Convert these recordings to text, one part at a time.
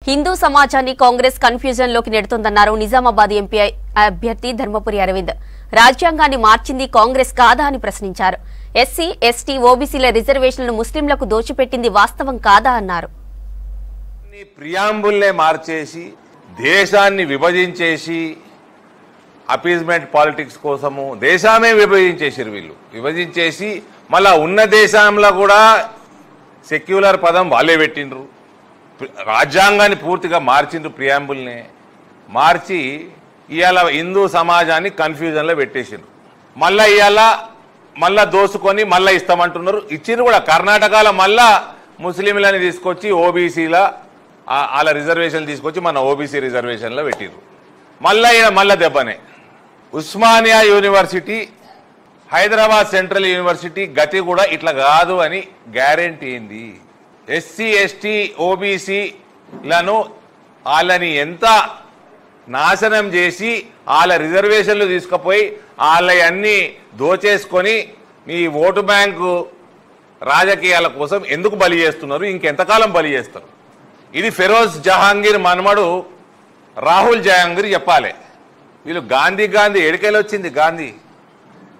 హిందూ సమాజాన్ని కాంగ్రెస్ కన్ఫ్యూజన్ లోకి నెడుతోందన్నారు నిజామాబాద్ ఎంపీ అభ్యర్థి ధర్మపురి అరవింద్. రాజ్యాంగాన్ని మార్చింది కాంగ్రెస్ కాదా అని ప్రశ్నించారు. ఎస్సీ, ఎస్టీ, ఓబీసీల రిజర్వేషన్లను ముస్లింలకు దోచిపెట్టింది వాస్తవం కాదా అన్నారు. ప్రియాంబుల్నే మార్చేసి దేశాన్ని విభజించేసి అపీజ్మెంట్ పాలిటిక్స్ కోసము దేశామే విభజించేసారు. వీళ్ళు విభజించేసి మళ్ళా ఉన్న దేశంలో కూడా సెక్యులర్ పదం వాళ్ళే పెట్టిండ్రు. రాజ్యాంగాన్ని పూర్తిగా మార్చిండ్రు. ప్రియాంబుల్నే మార్చి ఇవాళ హిందూ సమాజాన్ని కన్ఫ్యూజన్లో పెట్టేసిండ్రు. మళ్ళా ఇవాళ మళ్ళా దోసుకొని మళ్ళీ ఇస్తామంటున్నారు. ఇచ్చిండ్రు కూడా. కర్ణాటకలో మళ్ళా ముస్లింలని తీసుకొచ్చి ఓబీసీల వాళ్ళ రిజర్వేషన్లు తీసుకొచ్చి మన ఓబీసీ రిజర్వేషన్లో పెట్టిండ్రు. మళ్ళా దెబ్బనే. Osmania university, Hyderabad central university గతి కూడా ఇట్లా కాదు అని గ్యారెంటీ ఏంది? ఎస్సీ, ఎస్టీ, ఓబీసీలను వాళ్ళని ఎంత నాశనం చేసి వాళ్ళ రిజర్వేషన్లు తీసుకుపోయి వాళ్ళన్నీ దోచేసుకొని మీ ఓటు బ్యాంకు రాజకీయాల కోసం ఎందుకు బలి చేస్తున్నారు? ఇంకెంతకాలం బలి చేస్తారు? ఇది ఫెరోజ్ జహాంగీర్ మనమడు రాహుల్ జహాంగీర్ చెప్పాలి. వీళ్ళు గాంధీ ఎడికెళ్ళి వచ్చింది గాంధీ.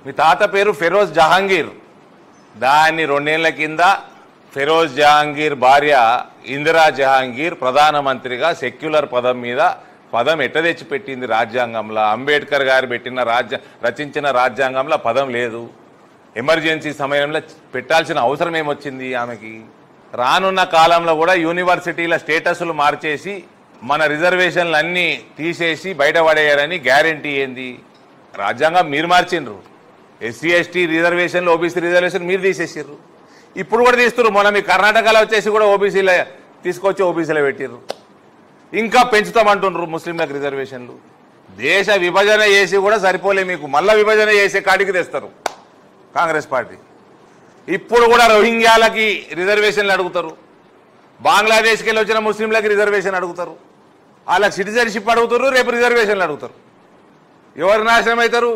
మీ తాత పేరు ఫెరోజ్ జహాంగీర్. దాన్ని 2 ఏళ్ల కింద ఫెరోజ్ జహాంగీర్ భార్య ఇందిరా జహాంగీర్ ప్రధానమంత్రిగా సెక్యులర్ పదం ఎట్ట తెచ్చిపెట్టింది రాజ్యాంగంలో. అంబేద్కర్ గారు రచించిన రాజ్యాంగంలో పదం లేదు. ఎమర్జెన్సీ సమయంలో పెట్టాల్సిన అవసరం ఏమొచ్చింది ఆమెకి? రానున్న కాలంలో కూడా యూనివర్సిటీల స్టేటస్లు మార్చేసి మన రిజర్వేషన్లు అన్నీ తీసేసి బయటపడేయారని గ్యారెంటీ ఏంది? రాజ్యాంగం మీరు మార్చిండ్రు. ఎస్సీ, ఎస్టీ రిజర్వేషన్లు, ఓబీసీ రిజర్వేషన్ మీరు తీసేసారు. ఇప్పుడు కూడా తీస్తున్నారు. మొన్న మీ కర్ణాటకలో వచ్చేసి కూడా ఓబీసీలో తీసుకొచ్చి ఓబీసీలో పెట్టిర్రు. ఇంకా పెంచుతామంటున్నారు ముస్లింలకు రిజర్వేషన్లు. దేశ విభజన చేసి కూడా సరిపోలే మీకు. మళ్ళా విభజన చేసే కాడికి తెస్తారు కాంగ్రెస్ పార్టీ. ఇప్పుడు కూడా రోహింగ్యాలకి రిజర్వేషన్లు అడుగుతారు. బంగ్లాదేశ్కి వెళ్ళి వచ్చిన ముస్లింలకి రిజర్వేషన్ అడుగుతారు. వాళ్ళకి సిటిజన్షిప్ అడుగుతారు. రేపు రిజర్వేషన్లు అడుగుతారు. ఎవరు నాశనం అవుతారు?